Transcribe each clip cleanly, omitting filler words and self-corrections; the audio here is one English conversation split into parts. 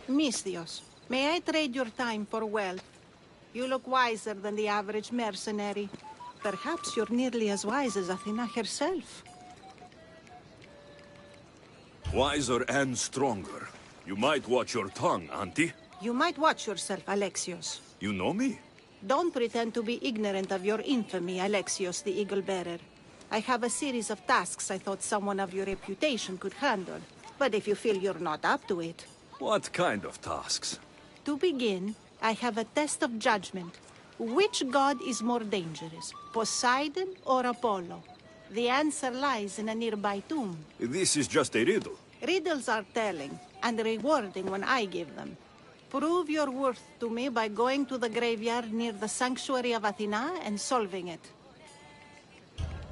Misthios, may I trade your time for wealth? You look wiser than the average mercenary. Perhaps you're nearly as wise as Athena herself. Wiser and stronger. You might watch your tongue, Auntie. You might watch yourself, Alexios. You know me? Don't pretend to be ignorant of your infamy, Alexios the Eagle-Bearer. I have a series of tasks I thought someone of your reputation could handle. But if you feel you're not up to it... What kind of tasks? To begin, I have a test of judgment. Which god is more dangerous, Poseidon or Apollo? The answer lies in a nearby tomb. This is just a riddle. Riddles are telling, and rewarding when I give them. Prove your worth to me by going to the graveyard near the sanctuary of Athena and solving it.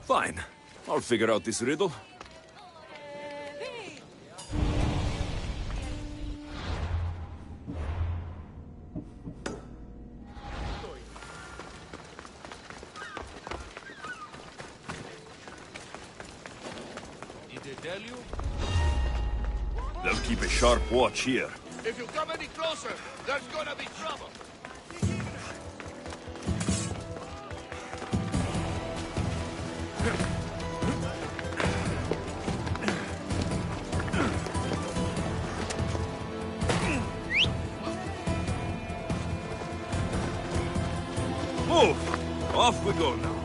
Fine. I'll figure out this riddle. They'll keep a sharp watch here. If you come any closer, there's gonna be trouble. Move! Off we go now.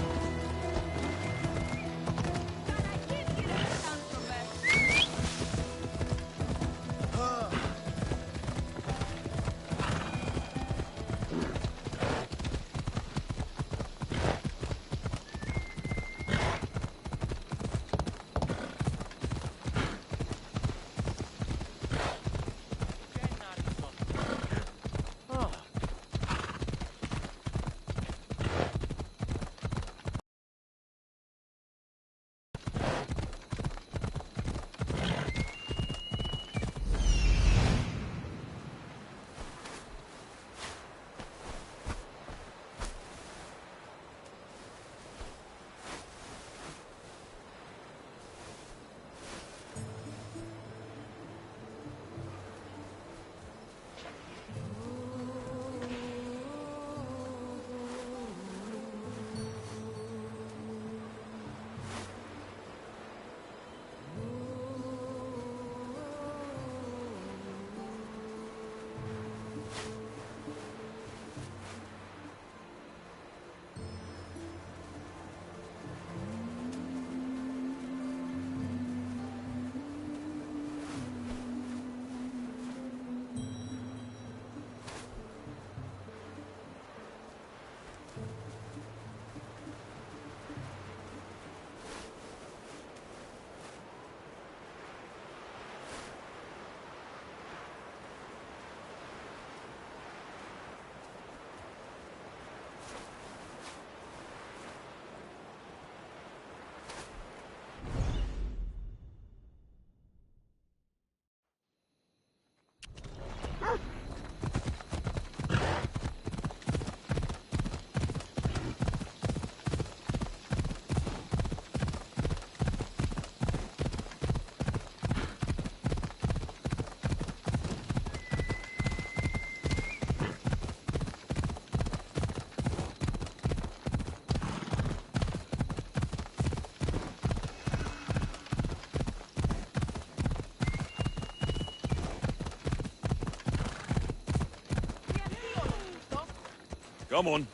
Come on.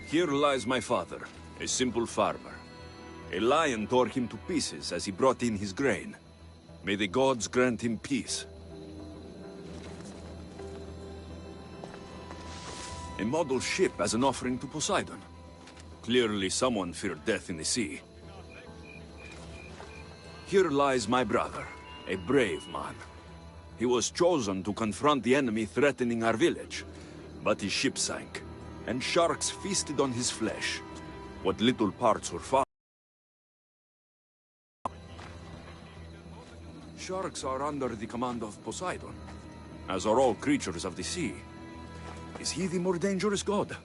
Here lies my father, a simple farmer. A lion tore him to pieces as he brought in his grain. May the gods grant him peace. A model ship as an offering to Poseidon. Clearly someone feared death in the sea. Here lies my brother, a brave man. He was chosen to confront the enemy threatening our village, but his ship sank, and sharks feasted on his flesh. What little parts were found Sharks are under the command of Poseidon, as are all creatures of the sea. Is he the more dangerous god?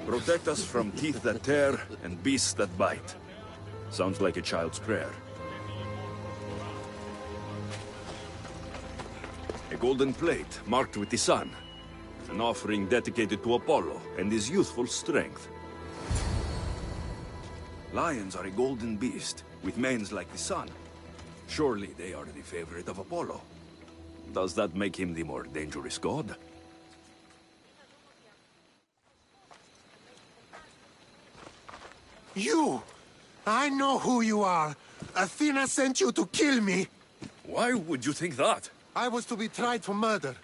Protect us from teeth that tear and beasts that bite. Sounds like a child's prayer. A golden plate marked with the sun. An offering dedicated to Apollo and his youthful strength. Lions are a golden beast, with manes like the sun. Surely they are the favorite of Apollo. Does that make him the more dangerous god? You! I know who you are. Athena sent you to kill me. Why would you think that? I was to be tried for murder,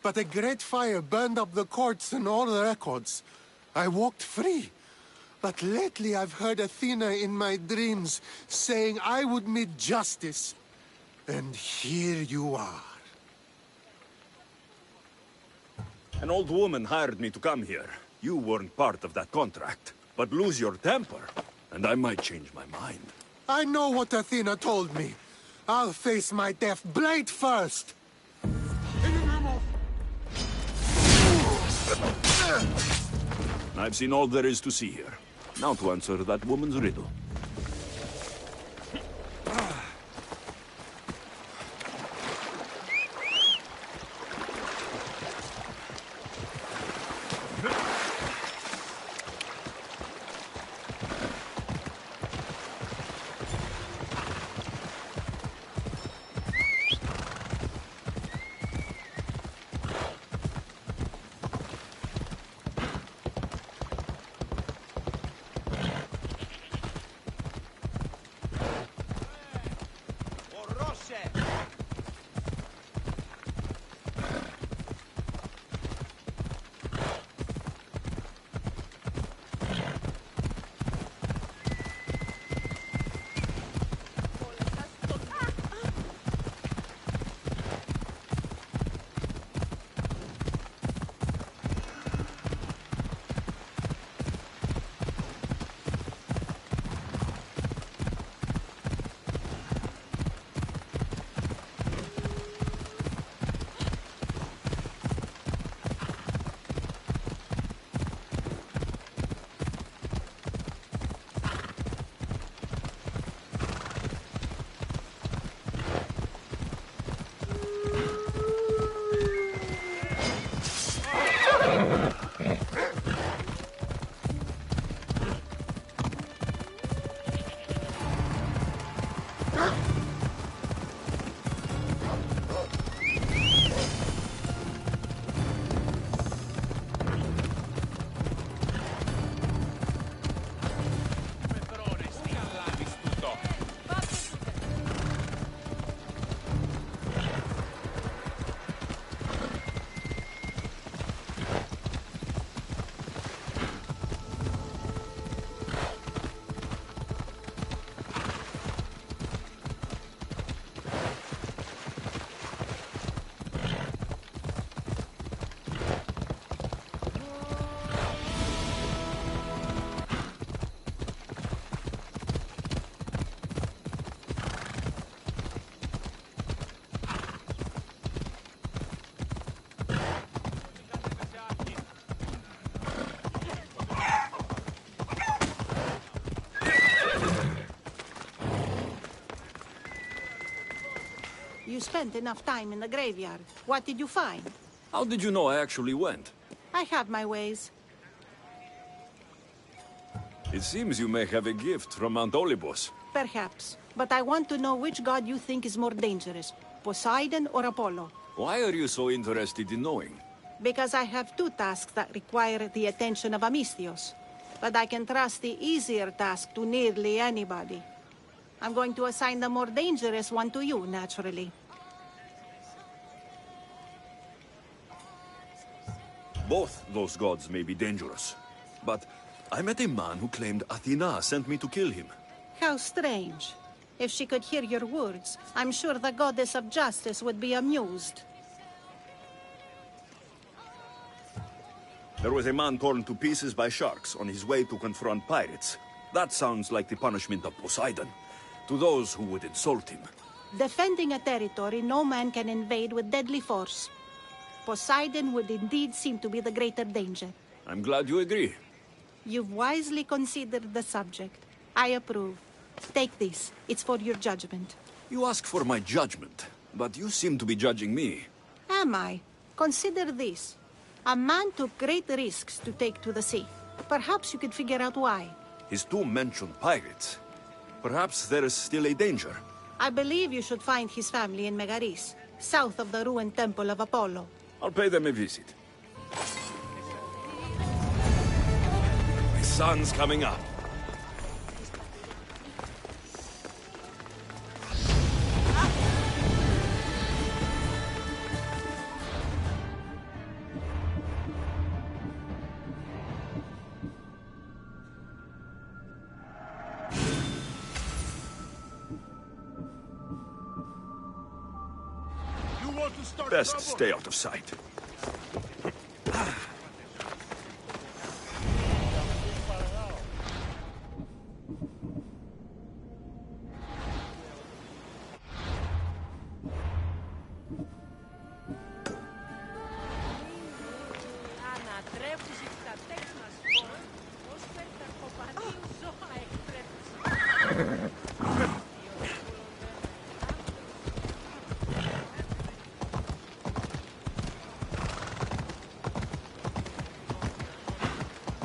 but a great fire burned up the courts and all the records. I walked free. But lately I've heard Athena in my dreams saying I would meet justice. And here you are. An old woman hired me to come here. You weren't part of that contract. But lose your temper, and I might change my mind. I know what Athena told me. I'll face my death blade first. I've seen all there is to see here. Now to answer that woman's riddle. You spent enough time in the graveyard. What did you find? How did you know I actually went? I have my ways. It seems you may have a gift from Mount Olympus. Perhaps. But I want to know which god you think is more dangerous, Poseidon or Apollo. Why are you so interested in knowing? Because I have two tasks that require the attention of Amistios. But I can trust the easier task to nearly anybody. I'm going to assign the more dangerous one to you, naturally. Both those gods may be dangerous. But I met a man who claimed Athena sent me to kill him. How strange. If she could hear your words, I'm sure the goddess of justice would be amused. There was a man torn to pieces by sharks on his way to confront pirates. That sounds like the punishment of Poseidon to those who would insult him. Defending a territory no man can invade with deadly force. Poseidon would indeed seem to be the greater danger. I'm glad you agree. You've wisely considered the subject. I approve. Take this. It's for your judgment. You ask for my judgment, but you seem to be judging me. Am I? Consider this. A man took great risks to take to the sea. Perhaps you could figure out why. His tomb mentioned pirates. Perhaps there is still a danger. I believe you should find his family in Megaris, south of the ruined temple of Apollo. I'll pay them a visit. The sun's coming up. Best stay out of sight.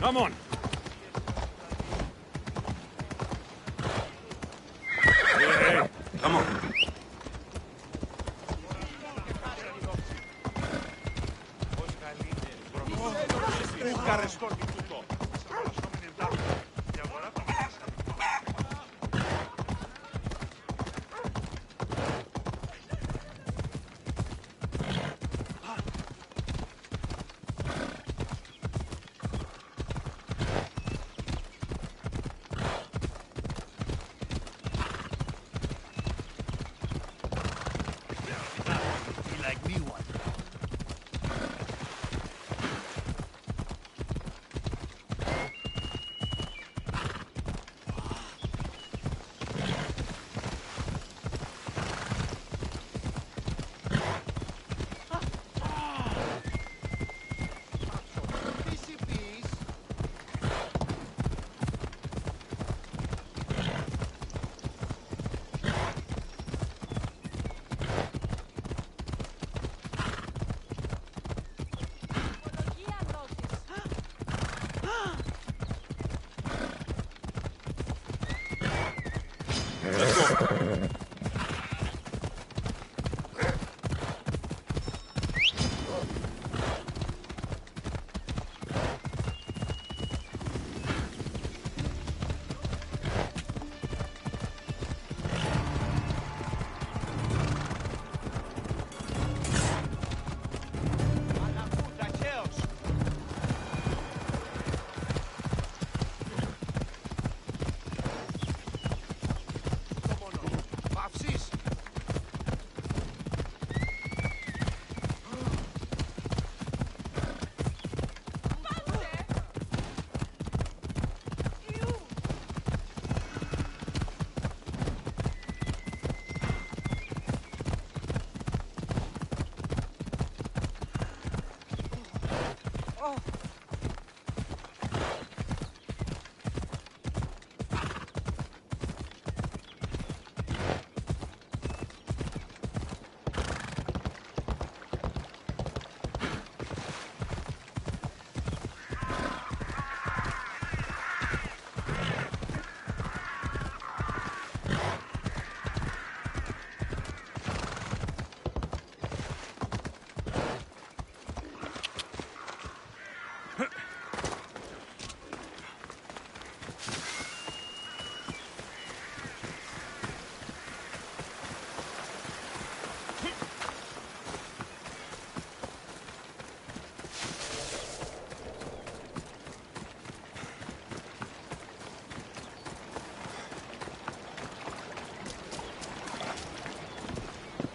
Come on. Hey, come on.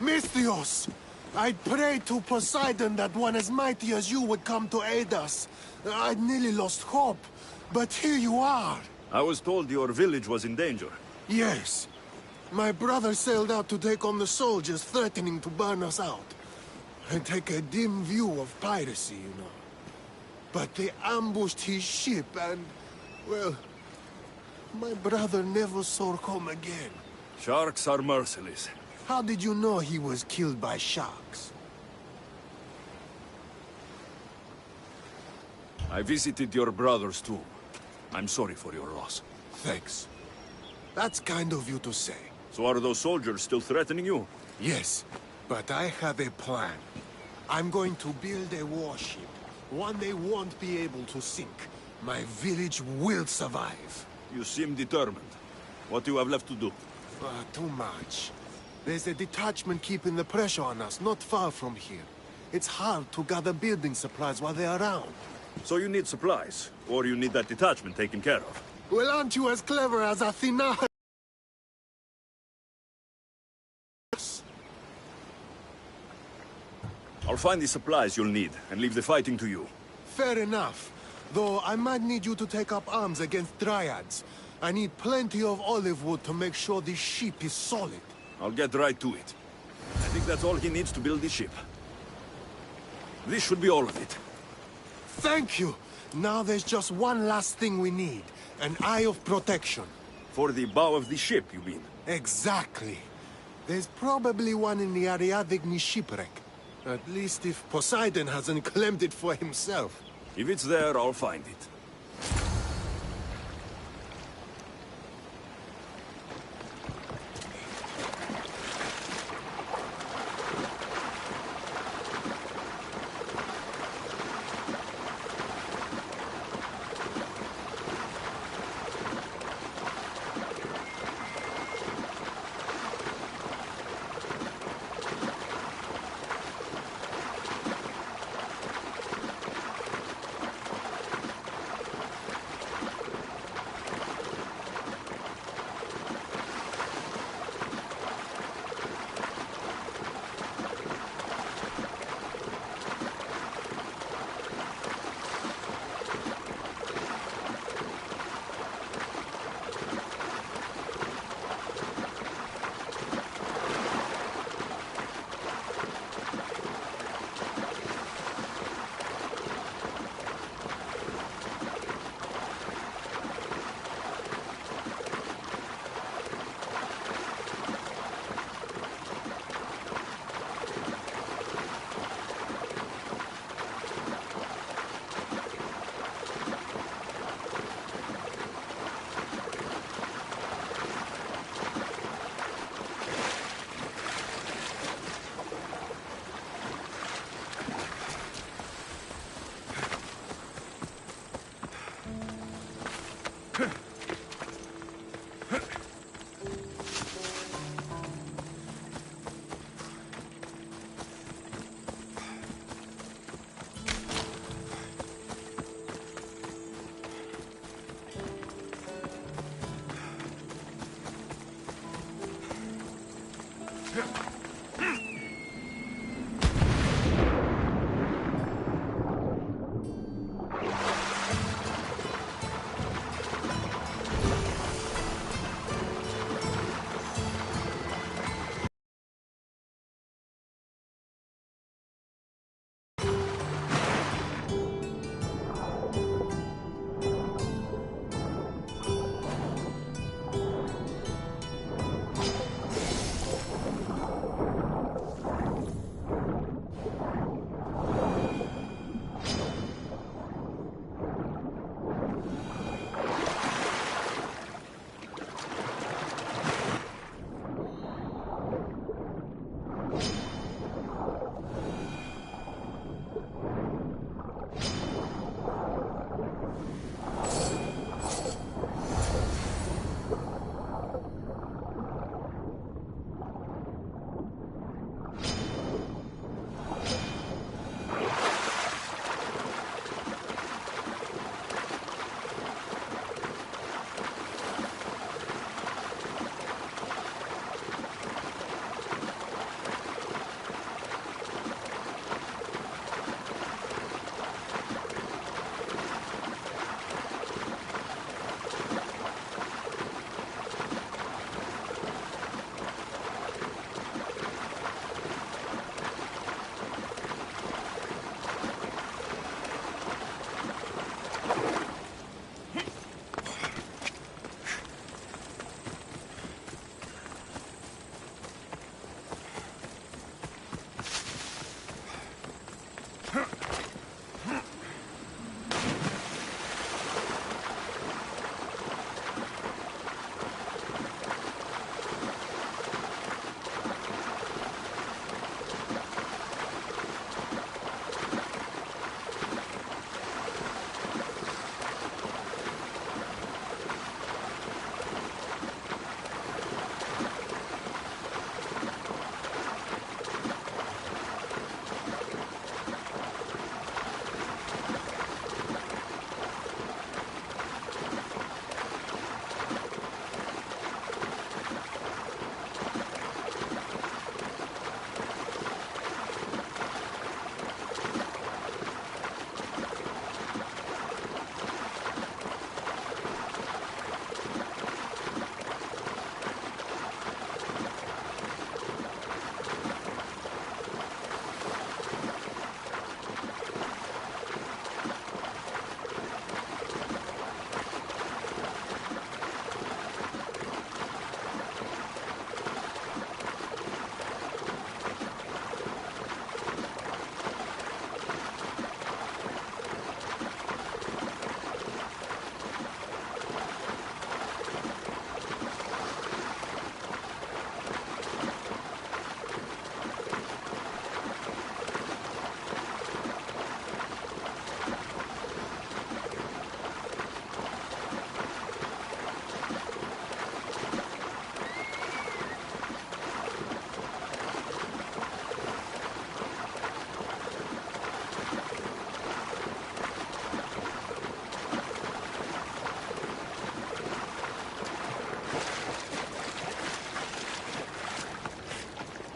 Misthios! I'd prayed to Poseidon that one as mighty as you would come to aid us. I'd nearly lost hope, but here you are. I was told your village was in danger. Yes. My brother sailed out to take on the soldiers threatening to burn us out. And take a dim view of piracy, you know. But they ambushed his ship and, well, my brother never saw home again. Sharks are merciless. How did you know he was killed by sharks? I visited your brother's tomb. I'm sorry for your loss. Thanks. That's kind of you to say. So are those soldiers still threatening you? Yes, but I have a plan. I'm going to build a warship. One they won't be able to sink. My village will survive. You seem determined. What do you have left to do? Too much. There's a detachment keeping the pressure on us, not far from here. It's hard to gather building supplies while they're around. So you need supplies, or you need that detachment taken care of. Well, aren't you as clever as Athena? I'll find the supplies you'll need, and leave the fighting to you. Fair enough. Though I might need you to take up arms against dryads. I need plenty of olive wood to make sure the ship is solid. I'll get right to it. I think that's all he needs to build the ship. This should be all of it. Thank you! Now there's just one last thing we need. An eye of protection. For the bow of the ship, you mean? Exactly. There's probably one in the Ariadne shipwreck. At least if Poseidon hasn't claimed it for himself. If it's there, I'll find it.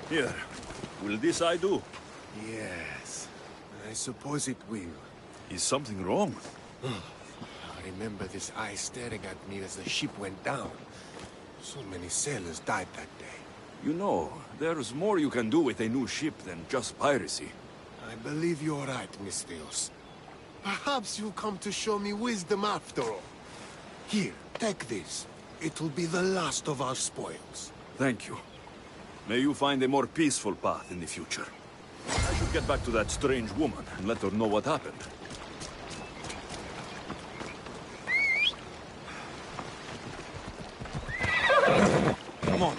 Here, will this eye do? Yes, I suppose it will. Is something wrong? I remember this eye staring at me as the ship went down. So many sailors died that day. You know, there's more you can do with a new ship than just piracy. I believe you're right, Mistios. Perhaps you've come to show me wisdom after all. Here, take this. It will be the last of our spoils. Thank you. May you find a more peaceful path in the future. I should get back to that strange woman and let her know what happened. Come on.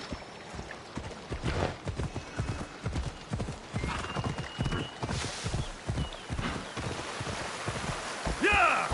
Yeah!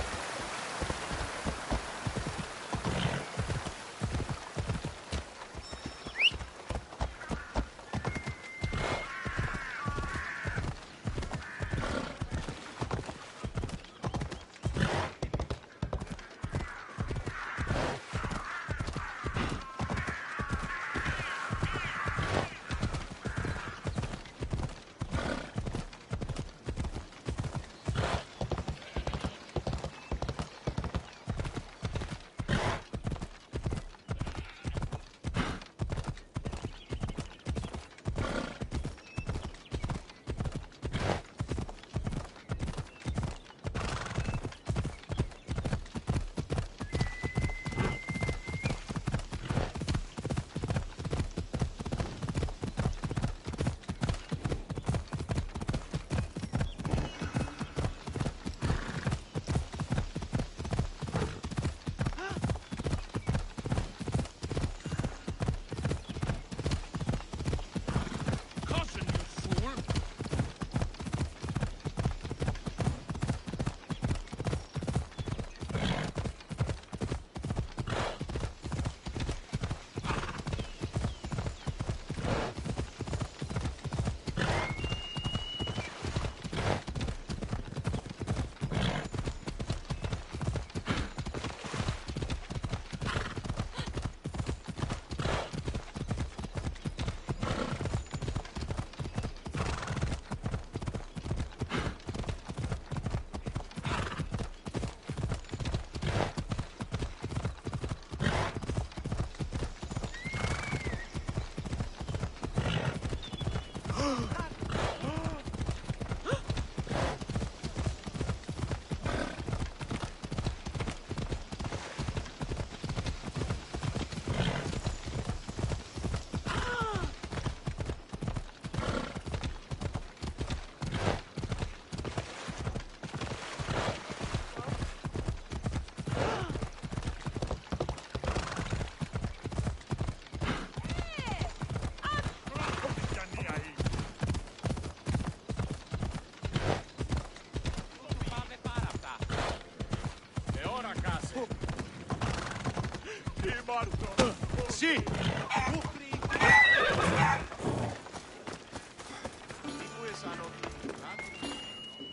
Sì!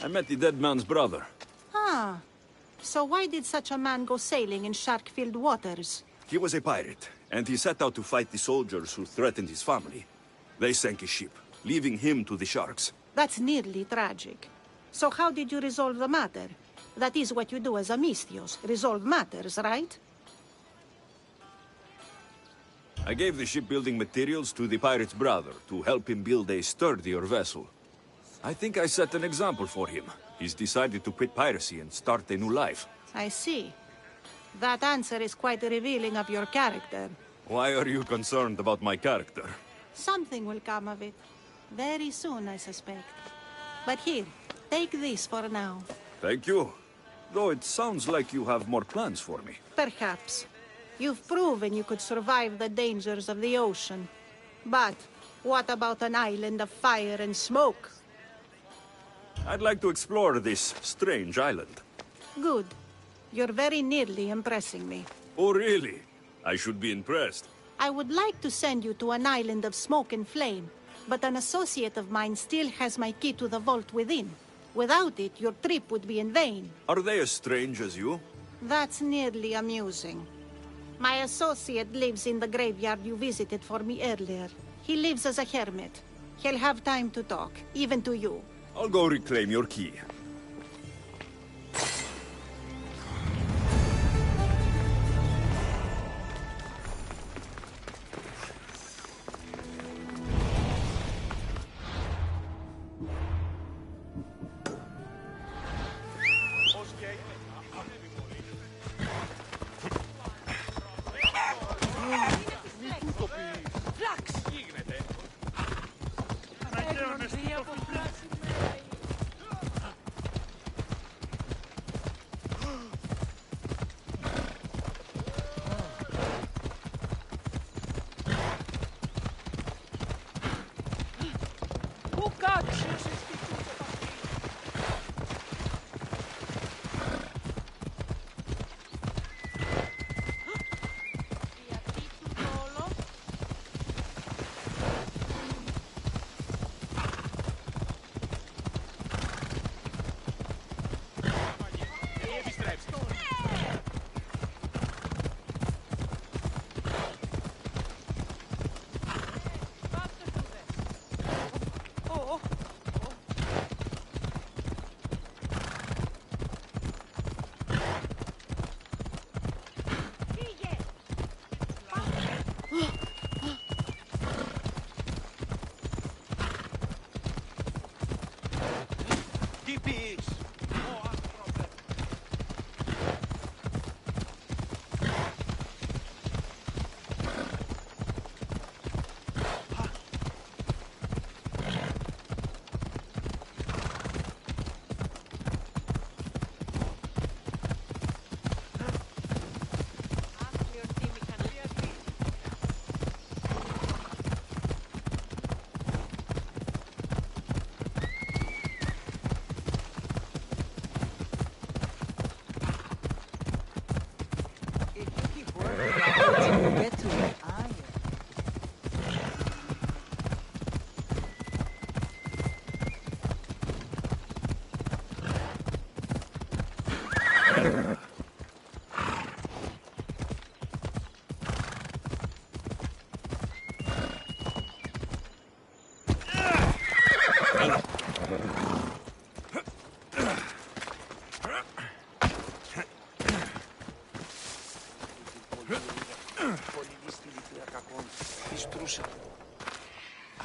I met the dead man's brother. Ah. So why did such a man go sailing in shark-filled waters? He was a pirate, and he set out to fight the soldiers who threatened his family. They sank his ship, leaving him to the sharks. That's nearly tragic. So how did you resolve the matter? That is what you do as a Mistios, resolve matters, right? I gave the shipbuilding materials to the pirate's brother to help him build a sturdier vessel. I think I set an example for him. He's decided to quit piracy and start a new life. I see. That answer is quite revealing of your character. Why are you concerned about my character? Something will come of it. Very soon, I suspect. But here, take this for now. Thank you. Though it sounds like you have more plans for me. Perhaps. You've proven you could survive the dangers of the ocean. But what about an island of fire and smoke? I'd like to explore this strange island. Good. You're very nearly impressing me. Oh, really? I should be impressed. I would like to send you to an island of smoke and flame, but an associate of mine still has my key to the vault within. Without it, your trip would be in vain. Are they as strange as you? That's nearly amusing. My associate lives in the graveyard you visited for me earlier. He lives as a hermit. He'll have time to talk, even to you. I'll go reclaim your key.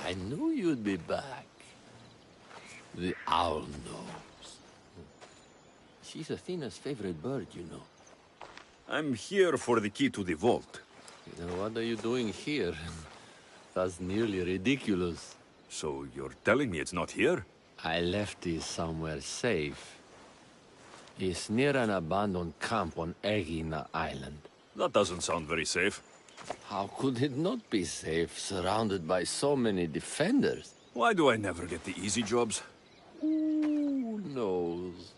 I knew you'd be back. The owl knows. She's Athena's favorite bird, you know. I'm here for the key to the vault. What are you doing here? That's nearly ridiculous. So you're telling me it's not here? I left it somewhere safe. It's near an abandoned camp on Egina Island. That doesn't sound very safe. How could it not be safe, surrounded by so many defenders? Why do I never get the easy jobs? Who knows?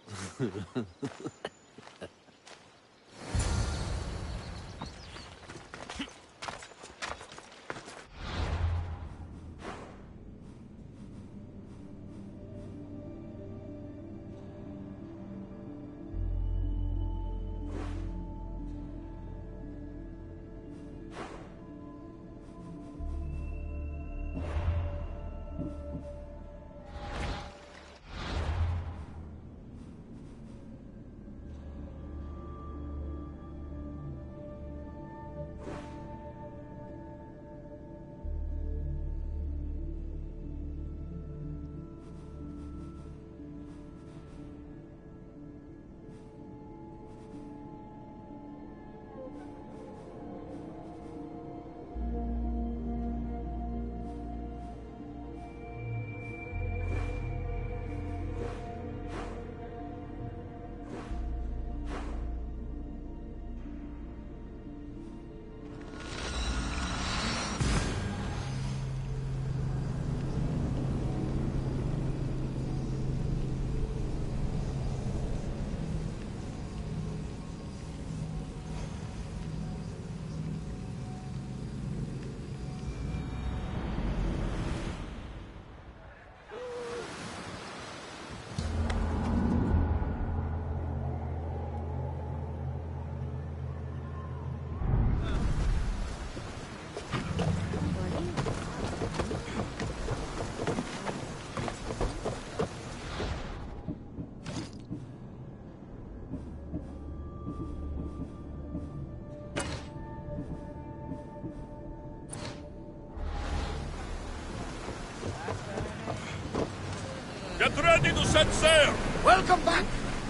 set sail! Welcome back!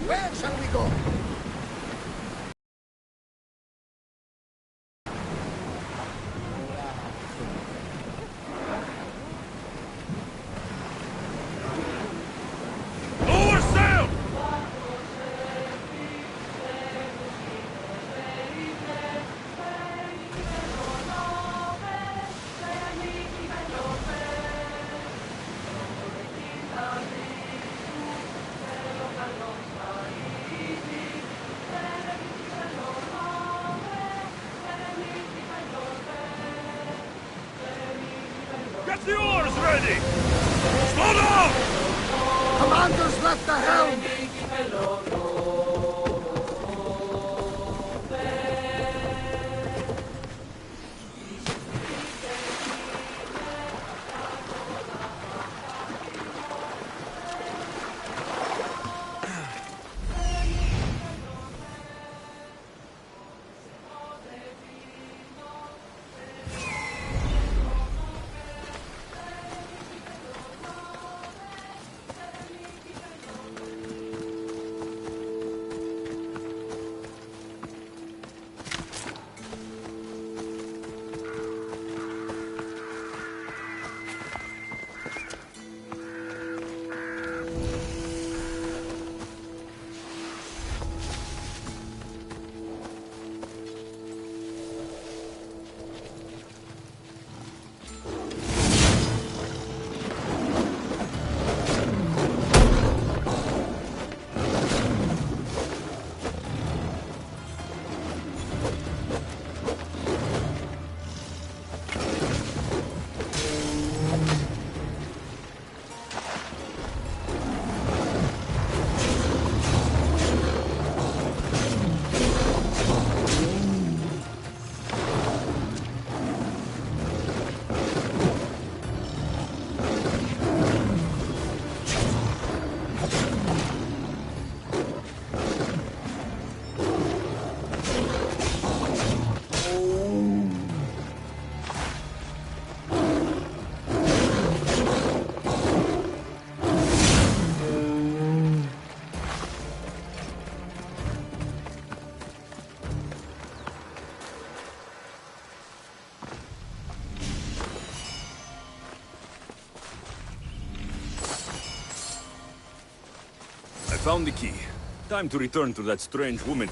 Where shall we go? Lower sail! Get the oars ready! Slow down! Commander's left the helm! I found the key. Time to return to that strange woman.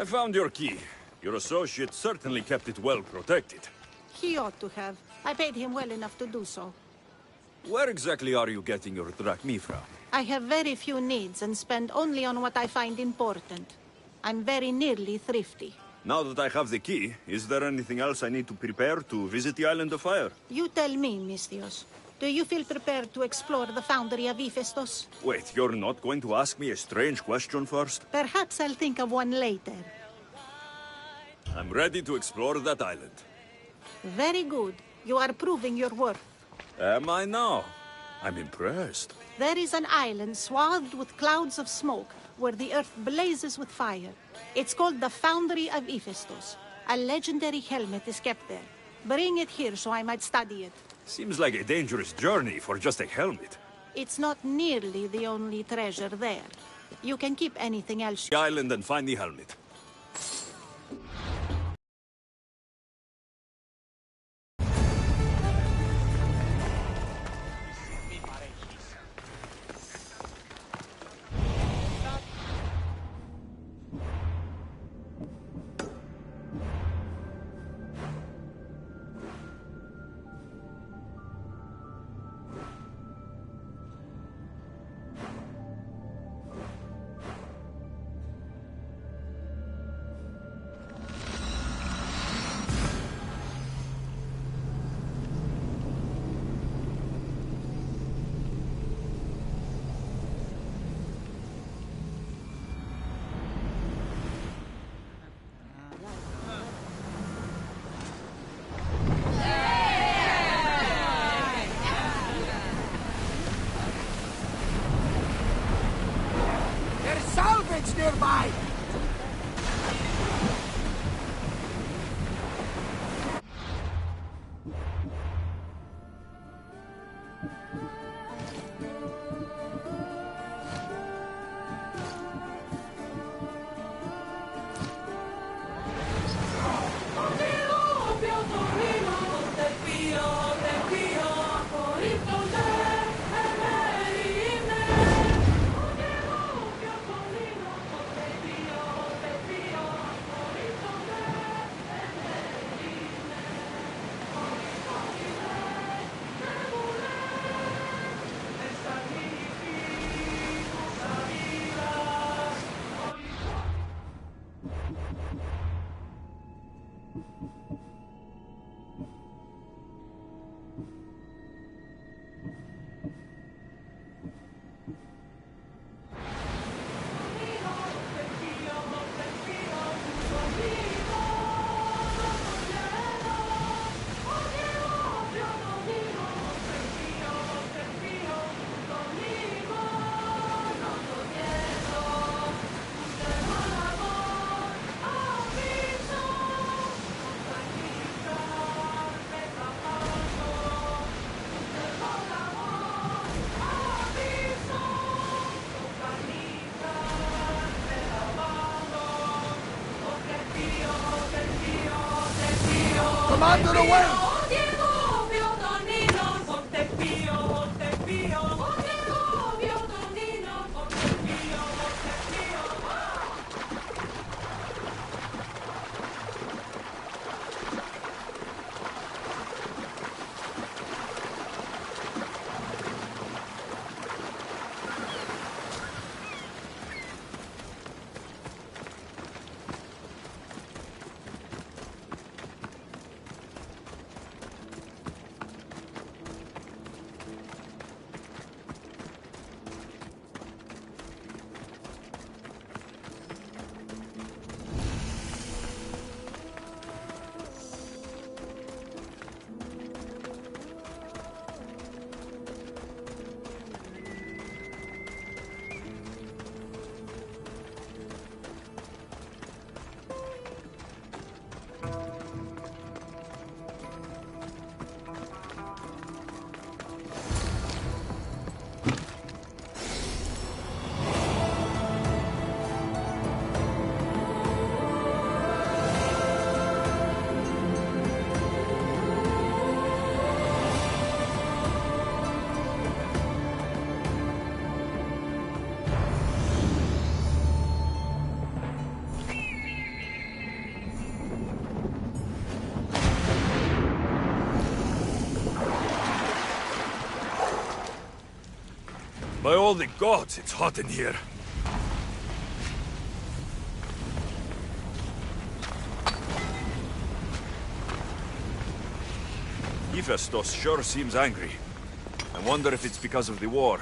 I found your key. Your associate certainly kept it well protected. He ought to have. I paid him well enough to do so. Where exactly are you getting your drachmi from? I have very few needs and spend only on what I find important. I'm very nearly thrifty. Now that I have the key, is there anything else I need to prepare to visit the Island of Fire? You tell me, Mistios. Do you feel prepared to explore the foundry of Hephaestus? Wait, you're not going to ask me a strange question first? Perhaps I'll think of one later. I'm ready to explore that island. Very good. You are proving your worth. Am I now? I'm impressed. There is an island swathed with clouds of smoke where the earth blazes with fire. It's called the Foundry of Hephaestus. A legendary helmet is kept there. Bring it here so I might study it. Seems like a dangerous journey for just a helmet. It's not nearly the only treasure there. You can keep anything else. The island and find the helmet. There's salvage nearby! Commander away! By all the gods, it's hot in here. Hephaestus sure seems angry. I wonder if it's because of the war.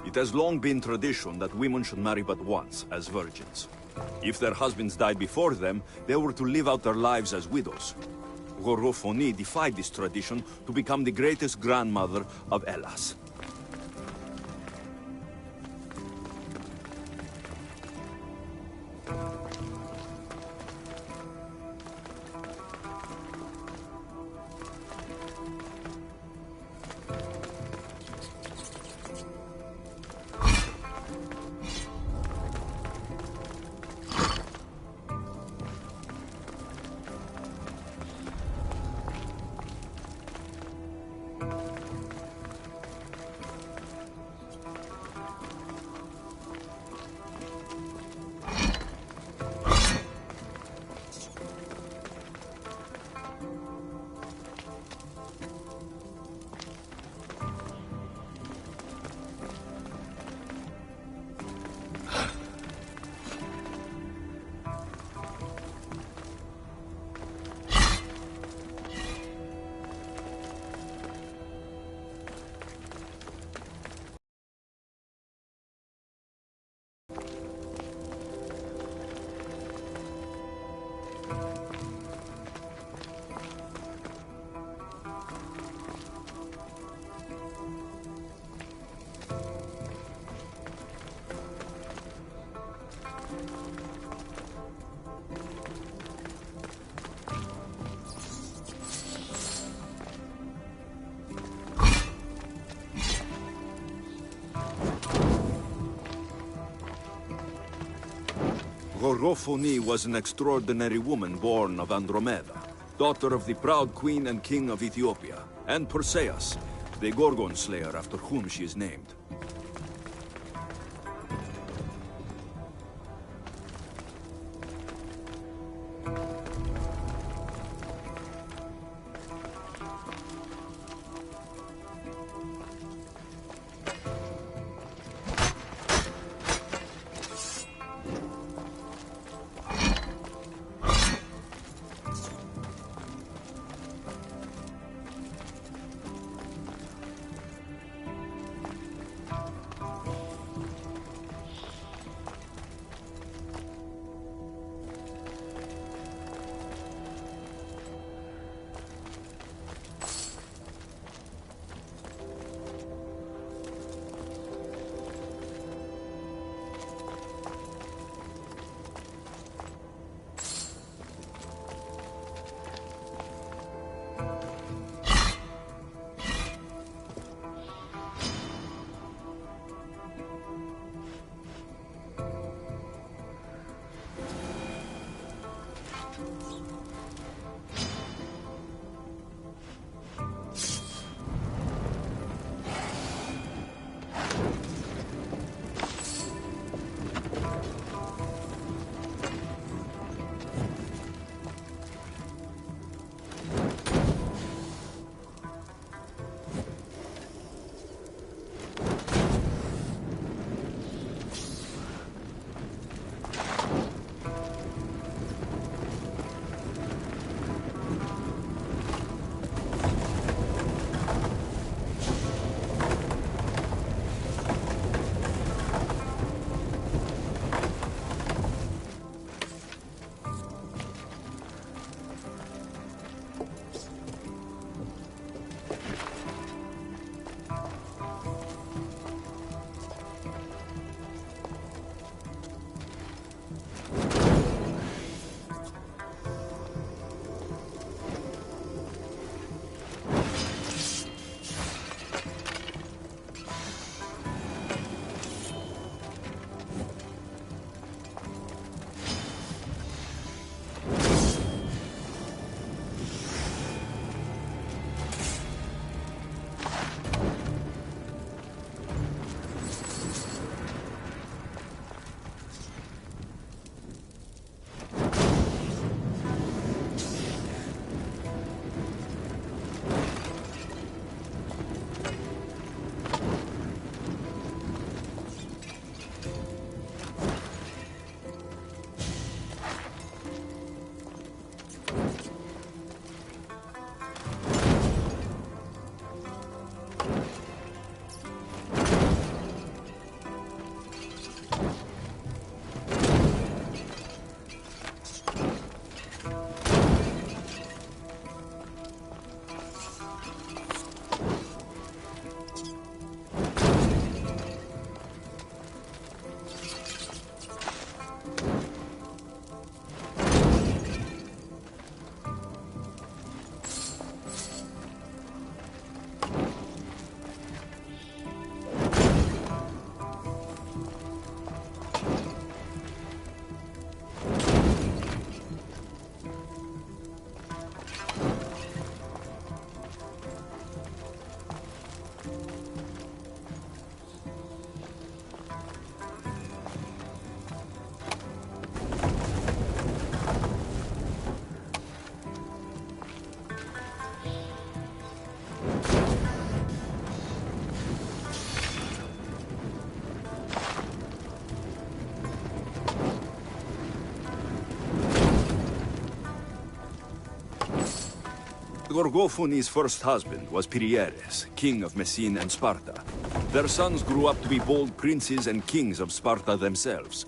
It has long been tradition that women should marry but once, as virgins. If their husbands died before them, they were to live out their lives as widows. Gorofoni defied this tradition to become the greatest grandmother of Hellas. Gorofoni was an extraordinary woman born of Andromeda, daughter of the proud queen and king of Ethiopia, and Perseus, the Gorgon slayer after whom she is named. Gorgophone's first husband was Pirieres, king of Messene and Sparta. Their sons grew up to be bold princes and kings of Sparta themselves.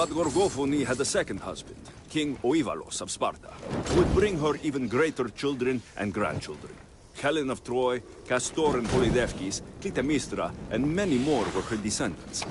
But Gorgophone had a second husband, King Oivalos of Sparta, who would bring her even greater children and grandchildren. Helen of Troy, Castor and Polydevkis, Clytemnestra, and many more were her descendants.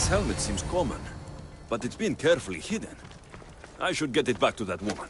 This helmet seems common, but it's been carefully hidden. I should get it back to that woman.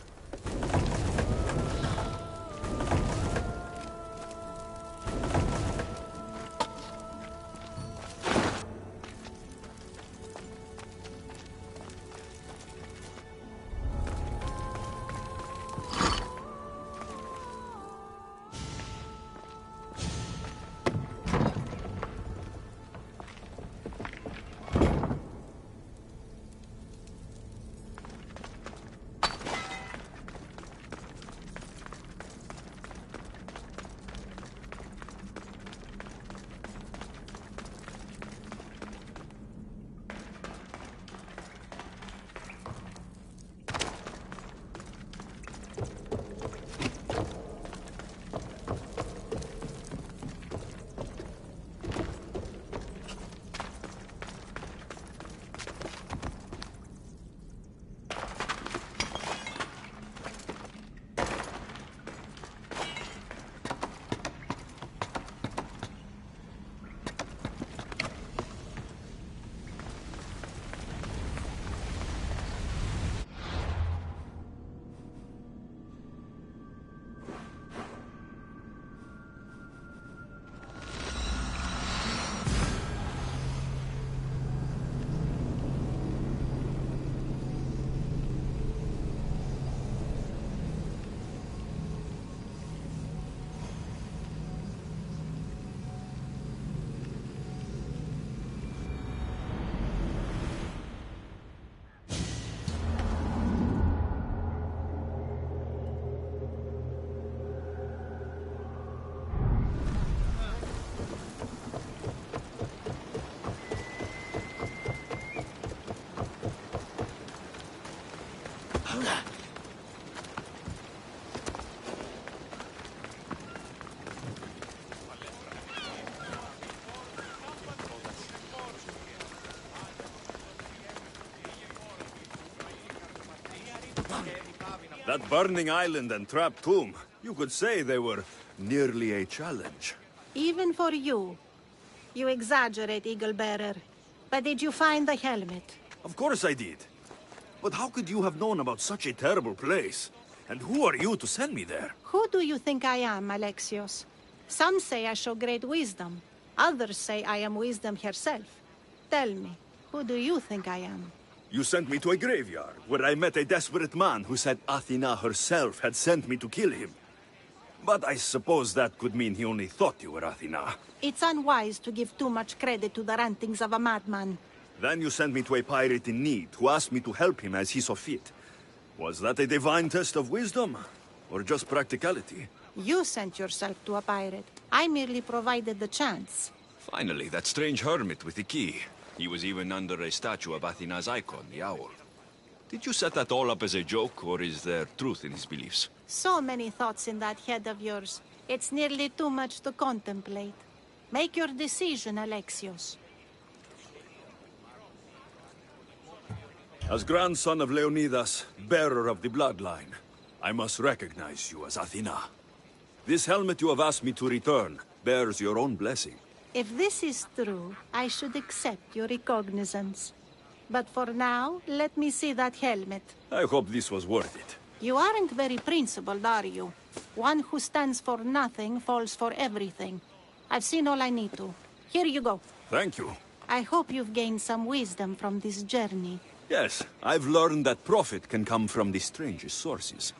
That burning island and trapped tomb, you could say they were nearly a challenge. Even for you. You exaggerate, Eagle Bearer. But did you find the helmet? Of course I did. But how could you have known about such a terrible place? And who are you to send me there? Who do you think I am, Alexios? Some say I show great wisdom. Others say I am wisdom herself. Tell me, who do you think I am? You sent me to a graveyard, where I met a desperate man who said Athena herself had sent me to kill him. But I suppose that could mean he only thought you were Athena. It's unwise to give too much credit to the rantings of a madman. Then you sent me to a pirate in need, who asked me to help him as he saw fit. Was that a divine test of wisdom, or just practicality? You sent yourself to a pirate. I merely provided the chance. Finally, that strange hermit with the key. He was even under a statue of Athena's icon, the owl. Did you set that all up as a joke, or is there truth in his beliefs? So many thoughts in that head of yours. It's nearly too much to contemplate. Make your decision, Alexios. As grandson of Leonidas, bearer of the bloodline, I must recognize you as Athena. This helmet you have asked me to return bears your own blessing. If this is true, I should accept your recognizance. But for now, let me see that helmet. I hope this was worth it. You aren't very principled, are you? One who stands for nothing falls for everything. I've seen all I need to. Here you go. Thank you. I hope you've gained some wisdom from this journey. Yes, I've learned that profit can come from the strangest sources.